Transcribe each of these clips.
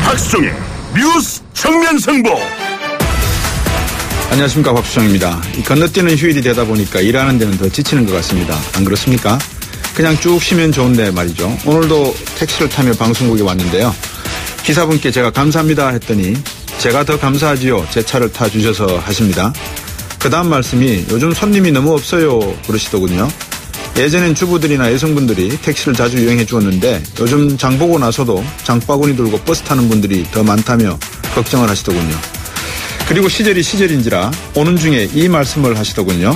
박수종의 뉴스 정면승부. 안녕하십니까, 박수종입니다. 건너뛰는 휴일이 되다 보니까 일하는 데는 더 지치는 것 같습니다. 안 그렇습니까? 그냥 쭉 쉬면 좋은데 말이죠. 오늘도 택시를 타며 방송국에 왔는데요. 기사분께 제가 감사합니다 했더니 제가 더 감사하지요, 제 차를 타주셔서 하십니다. 그 다음 말씀이 요즘 손님이 너무 없어요 그러시더군요. 예전엔 주부들이나 여성분들이 택시를 자주 이용해 주었는데 요즘 장 보고 나서도 장바구니 들고 버스 타는 분들이 더 많다며 걱정을 하시더군요. 그리고 시절이 시절인지라 오는 중에 이 말씀을 하시더군요.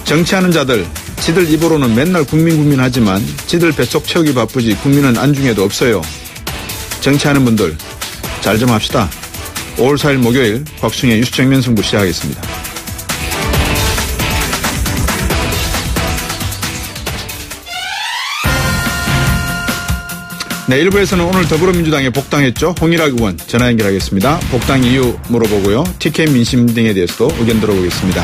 정치하는 자들, 지들 입으로는 맨날 국민 하지만 지들 뱃속 채우기 바쁘지 국민은 안중에도 없어요. 정치하는 분들 잘 좀 합시다. 5월 4일 목요일 박수종의 뉴스 정면승부 시작하겠습니다. 네, 1부에서는 오늘 더불어민주당에 복당했죠. 홍일학 의원 전화 연결하겠습니다. 복당 이유 물어보고요. TK 민심 등에 대해서도 의견 들어보겠습니다.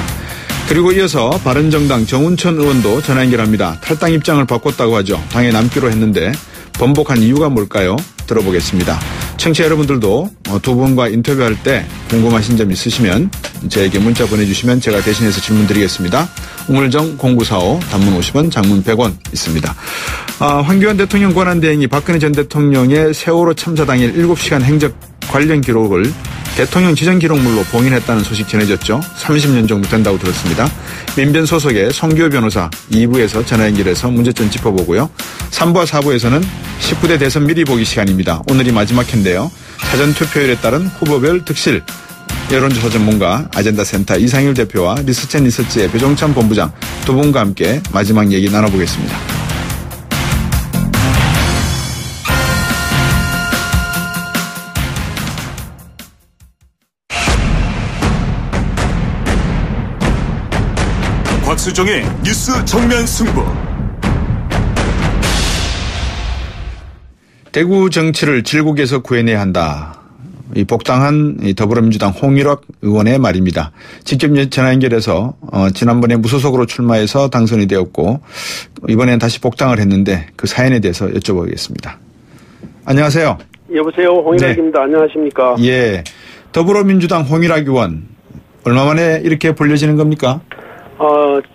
그리고 이어서 바른정당 정운천 의원도 전화 연결합니다. 탈당 입장을 바꿨다고 하죠. 당에 남기로 했는데 번복한 이유가 뭘까요? 들어보겠습니다. 청취자 여러분들도 두 분과 인터뷰할 때 궁금하신 점 있으시면 저에게 문자 보내주시면 제가 대신해서 질문 드리겠습니다. 우물정 0945 단문 50원 장문 100원 있습니다. 황교안 대통령 권한대행이 박근혜 전 대통령의 세월호 참사 당일 7시간 행적 관련 기록을 대통령 지정 기록물로 봉인했다는 소식 전해졌죠. 30년 정도 된다고 들었습니다. 민변 소속의 송기호 변호사 2부에서 전화 연결해서 문제점 짚어보고요. 3부와 4부에서는 19대 대선 미리 보기 시간입니다. 오늘이 마지막 회인데요. 사전투표율에 따른 후보별 득실, 여론조사 전문가 아젠다센터 이상일 대표와 리서첸 리서치의 배종찬 본부장 두 분과 함께 마지막 얘기 나눠보겠습니다. 박수종의 뉴스 정면 승부. 대구 정치를 질국에서 구해내야 한다. 이 복당한 더불어민주당 홍일학 의원의 말입니다. 직접 전화 연결해서 지난번에 무소속으로 출마해서 당선이 되었고 이번엔 다시 복당을 했는데 그 사연에 대해서 여쭤보겠습니다. 안녕하세요. 여보세요. 홍일학입니다. 네. 안녕하십니까. 예. 더불어민주당 홍일학 의원 얼마 만에 이렇게 불려지는 겁니까?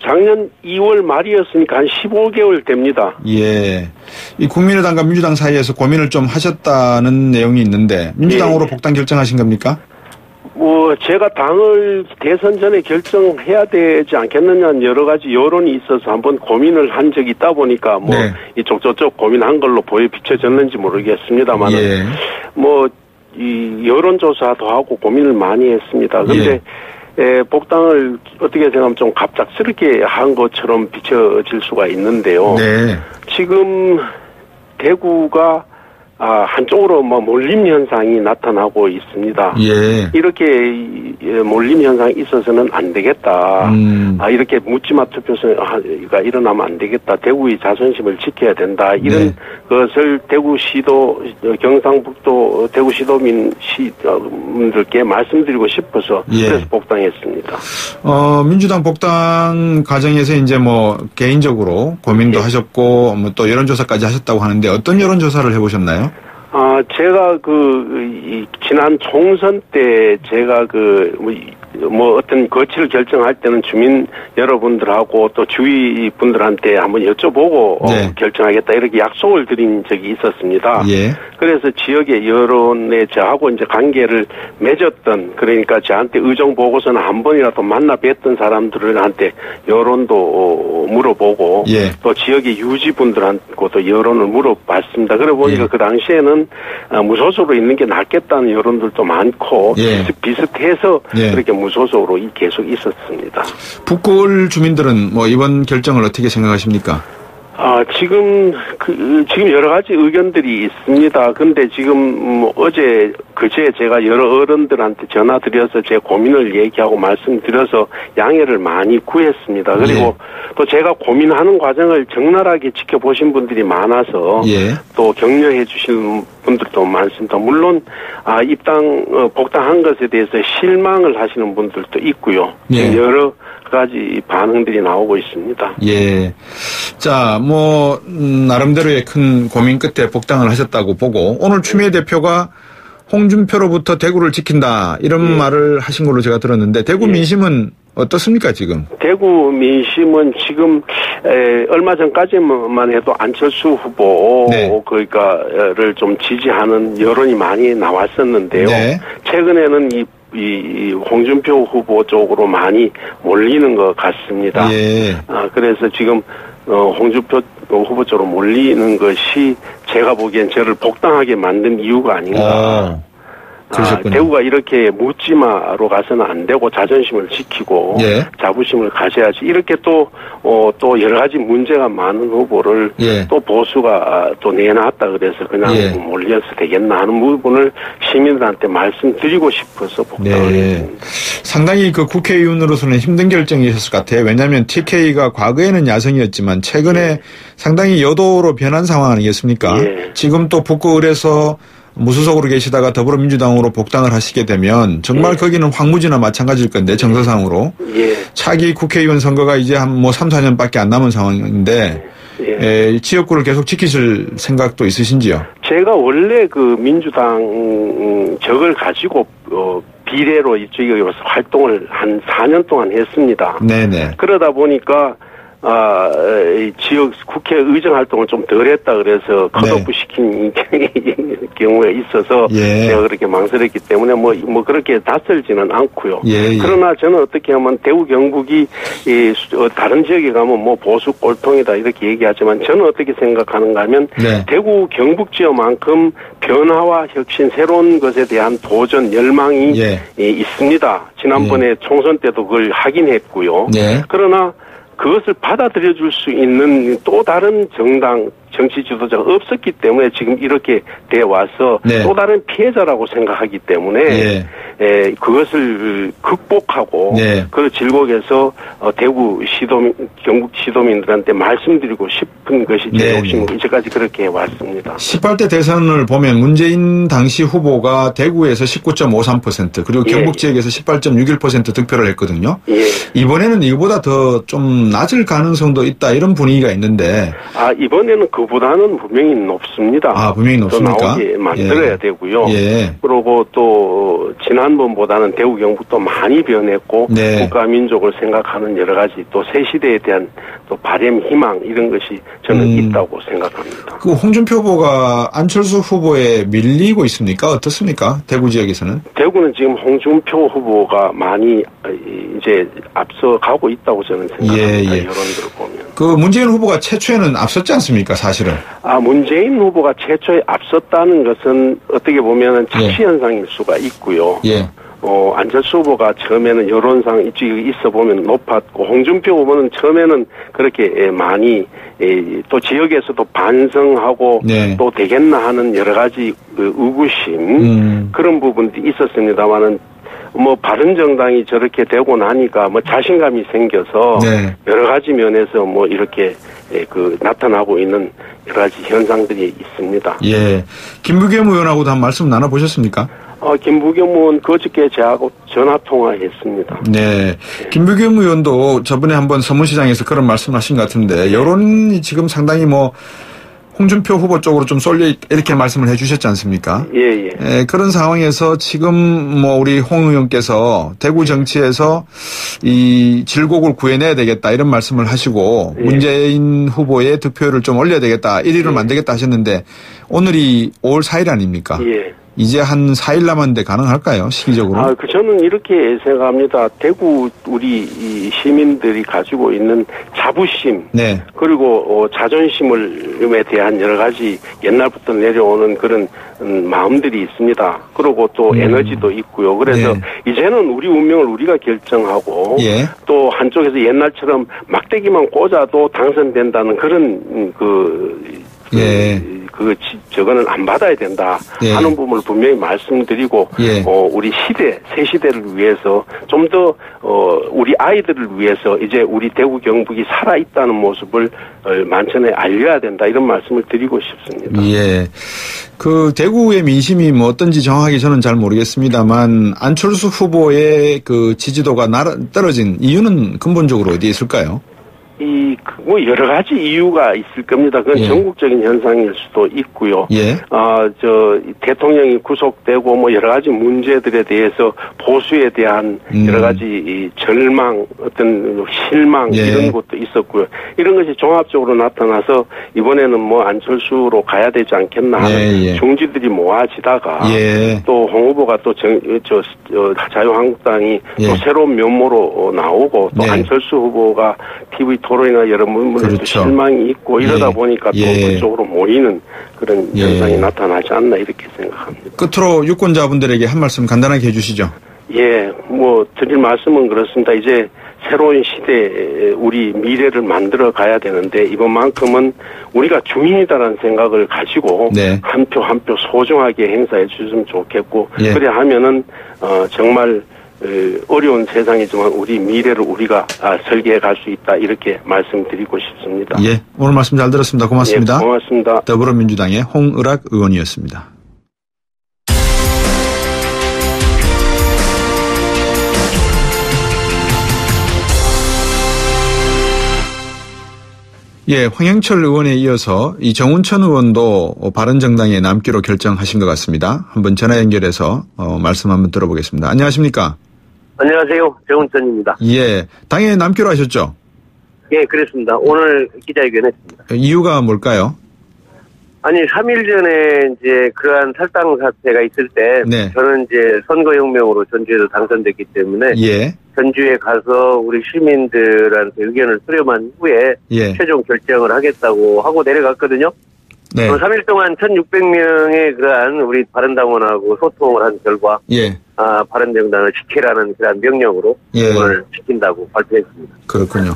작년 2월 말이었으니까 한 15개월 됩니다. 예. 이 국민의당과 민주당 사이에서 고민을 좀 하셨다는 내용이 있는데 민주당으로 복당 결정하신 겁니까? 제가 당을 대선 전에 결정해야 되지 않겠느냐는 여러 가지 여론이 있어서 한번 고민을 한 적이 있다 보니까 네. 이쪽 저쪽 고민한 걸로 비춰졌는지 모르겠습니다만 예. 이 여론조사도 하고 고민을 많이 했습니다. 그런데 예. 복당을 어떻게 생각하면 좀 갑작스럽게 한 것처럼 비춰질 수가 있는데요. 네. 지금 대구가 한쪽으로 몰림 현상이 나타나고 있습니다. 예. 이렇게 몰림 현상이 있어서는 안 되겠다. 이렇게 묻지마 투표가 일어나면 안 되겠다. 대구의 자존심을 지켜야 된다. 이런 네. 것을 대구시도 경상북도 대구시도민들께 말씀드리고 싶어서 예. 그래서 복당했습니다. 민주당 복당 과정에서 이제 개인적으로 고민도 예. 하셨고 또 여론조사까지 하셨다고 하는데 어떤 여론조사를 해보셨나요? 제가 지난 총선 때 제가 어떤 거취를 결정할 때는 주민 여러분들하고 또 주위 분들한테 한번 여쭤보고 네. 결정하겠다 이렇게 약속을 드린 적이 있었습니다. 예. 그래서 지역의 여론에 저하고 이제 관계를 맺었던 그러니까 저한테 의정 보고서는 한 번이라도 만나 뵀던 사람들한테 여론도 물어보고 예. 또 지역의 유지분들한테도 여론을 물어봤습니다. 그래 보니까 예. 그 당시에는 무소속으로 있는 게 낫겠다는 여론들도 많고 예. 비슷해서 예. 그렇게 무소속으로 계속 있었습니다. 북구을 주민들은 이번 결정을 어떻게 생각하십니까? 지금 여러 가지 의견들이 있습니다. 근데 지금 그제 제가 여러 어른들한테 전화 드려서 제 고민을 얘기하고 말씀드려서 양해를 많이 구했습니다. 그리고 예. 또 제가 고민하는 과정을 적나라하게 지켜보신 분들이 많아서 예. 또 격려해 주시는 분들도 많습니다. 물론 복당한 것에 대해서 실망을 하시는 분들도 있고요. 예. 여러 가지 반응들이 나오고 있습니다. 예. 자, 나름대로의 큰 고민 끝에 복당을 하셨다고 보고, 오늘 추미애 대표가, 홍준표로부터 대구를 지킨다 이런 말을 하신 걸로 제가 들었는데 대구 민심은 어떻습니까 지금? 대구 민심은 지금 얼마 전까지만 해도 안철수 후보 그러니까를 좀 지지하는 여론이 많이 나왔었는데요. 최근에는 이 홍준표 후보 쪽으로 많이 몰리는 것 같습니다. 그래서 지금 홍준표 후보 쪽으로 몰리는 것이 제가 보기엔 저를 복당하게 만든 이유가 아닌가. 대구가 이렇게 묻지마로 가서는 안 되고 자존심을 지키고 자부심을 가져야지. 이렇게 또 여러 가지 문제가 많은 후보를 또 보수가 또 내놨다 그래서 그냥 몰려서 되겠나 하는 부분을 시민들한테 말씀드리고 싶어서 복당을 했습니다. 상당히 그 국회의원으로서는 힘든 결정이셨을 것 같아요. 왜냐하면 TK가 과거에는 야성이었지만 최근에 상당히 여도로 변한 상황 아니겠습니까? 지금 또 북구을에서 무소속으로 계시다가 더불어민주당으로 복당을 하시게 되면 정말 거기는 황무지나 마찬가지일 건데 정서상으로 차기 국회의원 선거가 이제 한 3, 4년밖에 안 남은 상황인데 지역구를 계속 지키실 생각도 있으신지요? 제가 원래 그 민주당 적을 가지고 비례로 이쪽에 와서 활동을 한 4년 동안 했습니다. 그러다 보니까 지역 국회 의정 활동을 좀 덜 했다 그래서 컷오프 시킨 경우에 있어서 제가 그렇게 망설였기 때문에 뭐 그렇게 낯설지는 않고요. 그러나 저는 어떻게 하면 대구 경북이 다른 지역에 가면 뭐 보수 꼴통이다 이렇게 얘기하지만 저는 어떻게 생각하는가 하면 대구 경북 지역만큼 변화와 혁신 새로운 것에 대한 도전 열망이 있습니다. 지난번에 총선 때도 그걸 하긴 했고요. 그러나 그것을 받아들여 줄 수 있는 또 다른 정당 정치 지도자가 없었기 때문에 지금 이렇게 돼 와서 또 다른 피해자라고 생각하기 때문에 그것을 극복하고 그 질곡에서 대구 경북 시도민들한테 말씀드리고 싶은 것이 제 욕심으로 이제까지 그렇게 해왔습니다. 18대 대선을 보면 문재인 당시 후보가 대구에서 19.53% 그리고 경북 지역에서 18.61% 득표를 했거든요. 이번에는 이거보다 더 좀 낮을 가능성도 있다 이런 분위기가 있는데 이번에는 그보다는 분명히 높습니다. 분명히 높습니까? 더 나오게 만들어야 되고요. 그리고 또 지난번보다는 대구 경북도 많이 변했고 국가 민족을 생각하는 여러 가지 또 새 시대에 대한 또 바람 희망 이런 것이 저는 있다고 생각합니다. 그 홍준표 후보가 안철수 후보에 밀리고 있습니까? 어떻습니까? 대구 지역에서는? 대구는 지금 홍준표 후보가 많이 이제 앞서가고 있다고 저는 생각합니다. 여론들을 보면. 그 문재인 후보가 최초에는 앞섰지 않습니까? 사실은. 문재인 후보가 최초에 앞섰다는 것은 어떻게 보면 착시 현상일 수가 있고요. 안철수 후보가 처음에는 여론상 이쪽에 있어 보면 높았고 홍준표 후보는 처음에는 그렇게 많이 또 지역에서도 반성하고 또 되겠나 하는 여러 가지 의구심 그런 부분들이 있었습니다만은 바른정당이 저렇게 되고 나니까 자신감이 생겨서 여러 가지 면에서 이렇게 나타나고 있는 여러 가지 현상들이 있습니다. 김부겸 의원하고도 한 말씀 나눠보셨습니까? 김부겸 의원 그저께 저하고 전화통화했습니다. 김부겸 의원도 저번에 한번 서문시장에서 그런 말씀하신 것 같은데 여론이 지금 상당히 홍준표 후보 쪽으로 좀 쏠려 이렇게 말씀을 해주셨지 않습니까? 그런 상황에서 지금 우리 홍 의원께서 대구 정치에서 이 질곡을 구해내야 되겠다 이런 말씀을 하시고 문재인 후보의 득표율을 좀 올려야 되겠다 1위를 만들겠다 하셨는데 오늘이 5월 4일 아닙니까? 이제 한 4일 남았는데 가능할까요? 시기적으로? 저는 이렇게 생각합니다. 대구 우리 시민들이 가지고 있는 자부심 그리고 자존심에 대한 여러 가지 옛날부터 내려오는 그런 마음들이 있습니다. 그리고 또 에너지도 있고요. 그래서 이제는 우리 운명을 우리가 결정하고 또 한쪽에서 옛날처럼 막대기만 꽂아도 당선된다는 그런 저거는 안 받아야 된다 하는 부분을 분명히 말씀드리고 우리 새 시대를 위해서 좀 더 우리 아이들을 위해서 이제 우리 대구 경북이 살아있다는 모습을 만천에 알려야 된다 이런 말씀을 드리고 싶습니다. 그 대구의 민심이 어떤지 정확하게 저는 잘 모르겠습니다만 안철수 후보의 그 지지도가 떨어진 이유는 근본적으로 어디에 있을까요? 뭐 여러 가지 이유가 있을 겁니다. 그건 예. 전국적인 현상일 수도 있고요. 예. 대통령이 구속되고 뭐 여러 가지 문제들에 대해서 보수에 대한 여러 가지 이 절망, 어떤 실망 예. 이런 것도 있었고요. 이런 것이 종합적으로 나타나서 이번에는 뭐 안철수로 가야 되지 않겠나 하는 예. 중지들이 모아지다가 예. 또 홍 후보가 또 자유한국당이 예. 또 새로운 면모로 나오고 또 네. 안철수 후보가 TV 토론이나 여러 부분에서 그렇죠. 실망이 있고 이러다 예. 보니까 또 예. 그쪽으로 모이는 그런 예. 현상이 나타나지 않나 이렇게 생각합니다. 끝으로 유권자분들에게 한 말씀 간단하게 해주시죠. 예, 뭐 드릴 말씀은 그렇습니다. 이제 새로운 시대에 우리 미래를 만들어 가야 되는데 이번만큼은 우리가 주인이다라는 생각을 가지고 네. 한 표 한 표 소중하게 행사해 주셨으면 좋겠고 예. 그래 하면은 정말 어려운 세상이지만 우리 미래를 우리가 설계해 갈 수 있다 이렇게 말씀드리고 싶습니다. 예, 오늘 말씀 잘 들었습니다. 고맙습니다. 예, 고맙습니다. 더불어민주당의 홍의락 의원이었습니다. 예, 황영철 의원에 이어서 이 정운천 의원도 바른정당에 남기로 결정하신 것 같습니다. 한번 전화 연결해서 말씀 한번 들어보겠습니다. 안녕하십니까? 안녕하세요. 정운천입니다. 예, 당에 남기로 하셨죠? 예, 그렇습니다. 오늘 기자회견 했습니다. 이유가 뭘까요? 아니, 3일 전에 이제 그러한 탈당 사태가 있을 때 네. 저는 이제 선거혁명으로 전주에서 당선됐기 때문에 예, 전주에 가서 우리 시민들한테 의견을 수렴한 후에 예, 최종 결정을 하겠다고 하고 내려갔거든요. 네, 3일 동안 1,600명의 그러한 우리 바른당원하고 소통을 한 결과 예, 바른정당을 지키라는 그러한 명령으로 예. 오늘 지킨다고 발표했습니다. 그렇군요.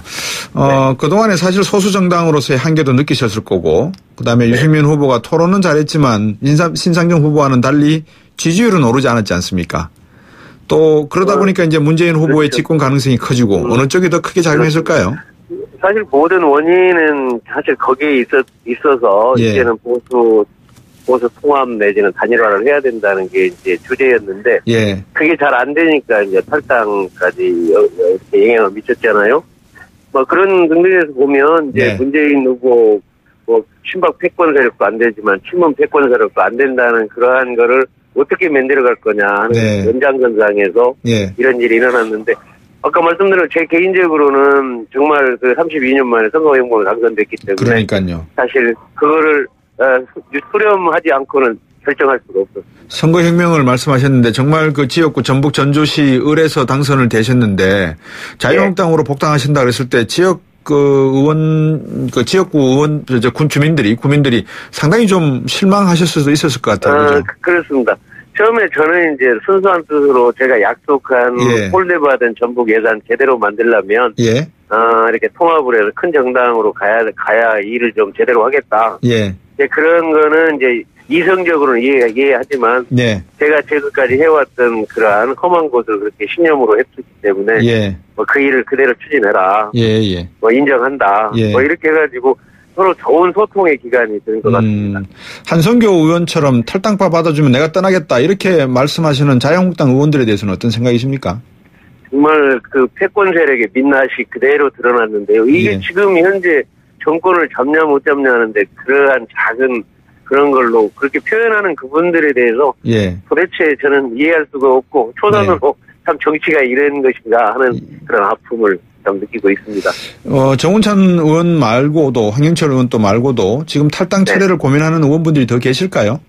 그동안에 사실 소수정당으로서의 한계도 느끼셨을 거고, 그 다음에 유승민 후보가 토론은 잘했지만, 신상정 후보와는 달리 지지율은 오르지 않았지 않습니까? 또, 그러다 보니까 이제 문재인 후보의 그렇죠. 집권 가능성이 커지고, 어느 쪽이 더 크게 작용했을까요? 사실 모든 원인은 사실 거기에 있어서 예. 이제는 보수 통합 내지는 단일화를 해야 된다는 게 이제 주제였는데 예, 그게 잘 안 되니까 이제 탈당까지 이렇게 영향을 미쳤잖아요. 뭐 그런 측면에서 보면 이제 네. 문재인 후보 뭐 친박 패권 세력도 안 되지만 친문 패권 세력도 안 된다는 그러한 거를 어떻게 만들어 갈 거냐 하는 네. 연장선상에서 예, 이런 일이 일어났는데 아까 말씀드린 제 개인적으로는 정말 그 32년 만에 선거행보를 당선됐기 때문에 그러니까요. 사실 그거를 수렴하지 않고는 결정할 수가 없었어요. 선거혁명을 말씀하셨는데 정말 그 지역구 전북 전주시 을에서 당선을 되셨는데 자유한국당으로 복당하신다 그랬을 때 지역구 의원, 구민들이 상당히 좀 실망하셨을 수도 있었을 것 같아요. 그죠? 그렇습니다. 처음에 저는 이제 순수한 뜻으로 제가 약속한 예. 홀대받은 전북 예산 제대로 만들려면 예, 이렇게 통합을 해서 큰 정당으로 가야 일을 좀 제대로 하겠다. 예, 이제 그런 거는 이제 이성적으로는 이해하지만 네, 제가 지금까지 해왔던 그러한 험한 것을 그렇게 신념으로 했기 때문에 예, 뭐 그 일을 그대로 추진해라. 예. 뭐 인정한다. 예. 뭐 이렇게 해가지고 서로 좋은 소통의 기간이 된 것 같습니다. 한성교 의원처럼 탈당파 받아주면 내가 떠나겠다 이렇게 말씀하시는 자유한국당 의원들에 대해서는 어떤 생각이십니까? 정말 그 패권 세력의 민낯이 그대로 드러났는데요. 이게 예. 지금 현재 정권을 잡냐 못 잡냐 하는데 그러한 작은 그런 걸로 그렇게 표현하는 그분들에 대해서 예, 도대체 저는 이해할 수가 없고 초선으로 참 정치가 이런 것인가 하는 그런 아픔을 좀 느끼고 있습니다. 정운찬 의원 말고도 황영철 의원 또 말고도 지금 탈당 철회를 고민하는 의원분들이 더 계실까요?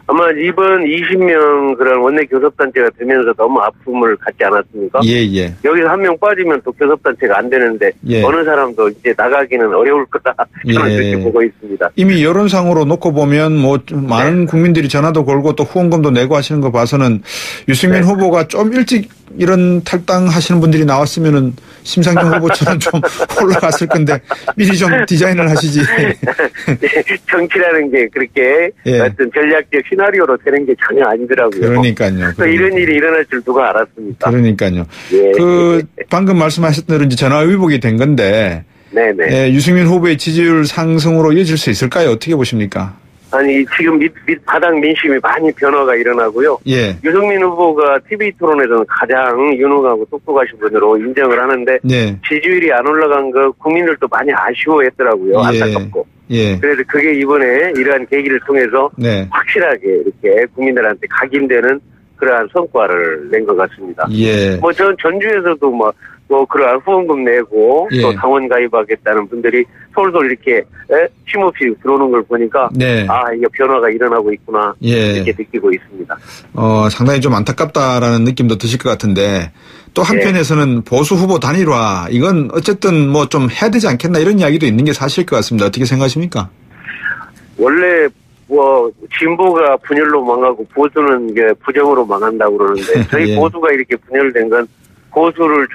아마 이번 20명 그런 원내 교섭단체가 되면서 너무 아픔을 갖지 않았습니까? 예. 여기서 한 명 빠지면 또 교섭단체가 안 되는데 예. 어느 사람도 이제 나가기는 어려울 거다 저는 예. 그렇게 보고 있습니다. 이미 여론상으로 놓고 보면 뭐 많은 국민들이 전화도 걸고 또 후원금도 내고 하시는 거 봐서는 유승민 후보가 좀 일찍 이런 탈당하시는 분들이 나왔으면은 심상정 후보처럼 좀 올라갔을 건데 미리 좀 디자인을 하시지. 정치라는 게 그렇게 어떤 전략적 시나리오로 되는 게 전혀 아니더라고요. 그러니까요. 또 이런 일이 일어날 줄 누가 알았습니까? 그러니까요. 예. 방금 말씀하셨던 대로 이제 전화위복이 된 건데. 네네. 유승민 후보의 지지율 상승으로 이어질 수 있을까요? 어떻게 보십니까? 아니, 지금 바닥 민심이 많이 변화가 일어나고요. 예. 유승민 후보가 TV 토론에서는 가장 유능하고 똑똑하신 분으로 인정을 하는데, 네. 지지율이 안 올라간 거 국민들도 많이 아쉬워했더라고요. 예. 안타깝고. 예. 그래서 그게 이번에 이러한 계기를 통해서 네. 확실하게 이렇게 국민들한테 각인되는 그러한 성과를 낸 것 같습니다. 예. 뭐 전주에서도 뭐 그러한 후원금 내고 예. 또 당원 가입하겠다는 분들이 솔솔 이렇게 쉼없이 들어오는 걸 보니까 네. 아, 이게 변화가 일어나고 있구나 예. 이렇게 느끼고 있습니다. 상당히 좀 안타깝다라는 느낌도 드실 것 같은데 또 한편에서는 보수 후보 단일화 이건 어쨌든 뭐 좀 해야 되지 않겠나 이런 이야기도 있는 게 사실일 것 같습니다. 어떻게 생각하십니까? 원래 뭐 진보가 분열로 망하고 보수는 이게 부정으로 망한다고 그러는데 저희 예. 보수가 이렇게 분열된 건 보수를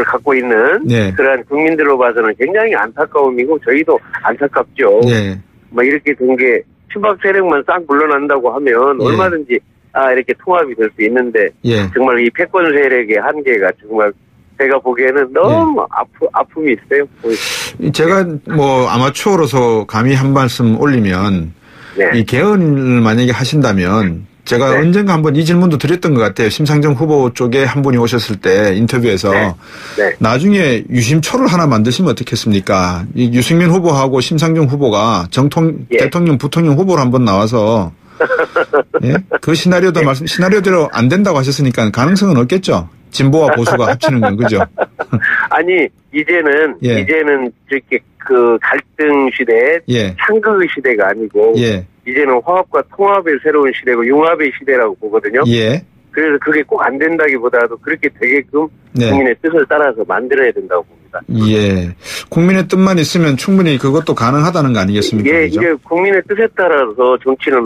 갖고 있는 네. 그러한 국민들로 봐서는 굉장히 안타까움이고 저희도 안타깝죠. 네. 뭐 이렇게 된 게 친박 세력만 싹 물러난다고 하면 예. 얼마든지 이렇게 통합이 될 수 있는데 예. 정말 이 패권 세력의 한계가 정말 제가 보기에는 너무 아픔이 있어요. 제가 뭐 아마추어로서 감히 한 말씀 올리면 네. 이 개헌을 만약에 하신다면 제가 네. 언젠가 한번 이 질문도 드렸던 것 같아요. 심상정 후보 쪽에 한 분이 오셨을 때 인터뷰에서 네. 네. 나중에 유심초를 하나 만드시면 어떻겠습니까? 이 유승민 후보하고 심상정 후보가 예. 대통령, 부통령 후보로 한번 나와서 예? 그 시나리오대로 안 된다고 하셨으니까 가능성은 없겠죠. 진보와 보수가 합치는 건 그죠? 아니 이제는 이렇게 그 갈등 시대, 예. 상극의 시대가 아니고 예. 이제는 화합과 통합의 새로운 시대고 융합의 시대라고 보거든요. 예. 그래서 그게 꼭 안 된다기보다도 그렇게 되게끔 네. 국민의 뜻을 따라서 만들어야 된다고 봅니다. 예. 국민의 뜻만 있으면 충분히 그것도 가능하다는 거 아니겠습니까? 예, 그죠? 이게 국민의 뜻에 따라서 정치는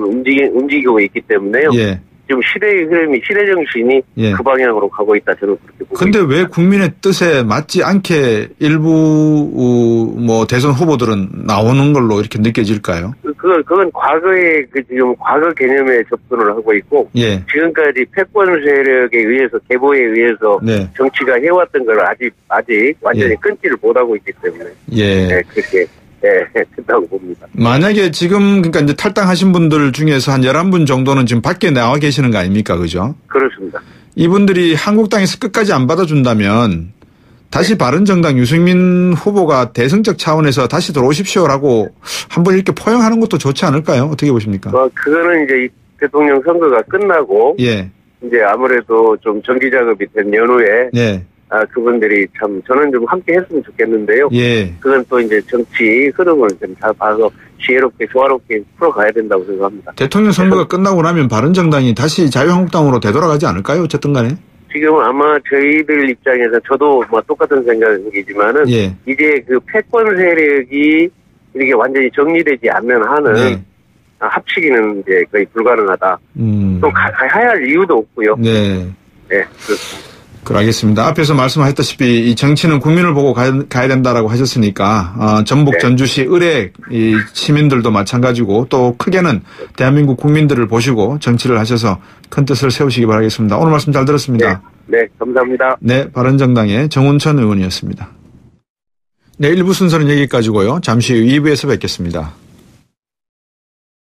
움직이고 있기 때문에요. 예. 지금 시대의 흐름이, 시대 정신이 예. 그 방향으로 가고 있다. 저는 그렇게 보고 근데 있습니다. 왜 국민의 뜻에 맞지 않게 일부 뭐 대선 후보들은 나오는 걸로 이렇게 느껴질까요? 그건 과거의 지금 과거 개념에 접근을 하고 있고 예. 지금까지 패권 세력에 의해서 계보에 의해서 네. 정치가 해왔던 걸 아직 완전히 예. 끊지를 못하고 있기 때문에 예. 네, 그렇게 된다고 봅니다. 만약에 지금 그러니까 이제 탈당하신 분들 중에서 한 11분 정도는 지금 밖에 나와 계시는 거 아닙니까? 그죠? 그렇습니다. 이분들이 한국당에서 끝까지 안 받아준다면 다시 바른정당 유승민 후보가 대승적 차원에서 다시 들어오십시오라고 한번 이렇게 포용하는 것도 좋지 않을까요? 어떻게 보십니까? 그거는 이제 이 대통령 선거가 끝나고 예. 이제 아무래도 좀 정기 작업이 된 연후에 예. 그분들이 참 저는 좀 함께 했으면 좋겠는데요. 예. 그건 또 이제 정치 흐름을 좀 잘 봐서 지혜롭게 조화롭게 풀어가야 된다고 생각합니다. 대통령 선거가 끝나고 나면 바른정당이 다시 자유한국당으로 되돌아가지 않을까요? 어쨌든 간에. 지금 아마 저희들 입장에서 저도 뭐 똑같은 생각이지만은 예. 이제 그 패권 세력이 이렇게 완전히 정리되지 않는 한은 네. 합치기는 이제 거의 불가능하다. 또 가야 할 이유도 없고요. 네. 네, 그렇습니다. 알겠습니다. 앞에서 말씀하셨다시피 이 정치는 국민을 보고 가야 된다라고 하셨으니까 전북 네. 전주시 을의 이 시민들도 마찬가지고 또 크게는 대한민국 국민들을 보시고 정치를 하셔서 큰 뜻을 세우시기 바라겠습니다. 오늘 말씀 잘 들었습니다. 네, 감사합니다. 네, 바른정당의 정운천 의원이었습니다. 네, 1부 순서는 여기까지고요. 잠시 후 2부에서 뵙겠습니다.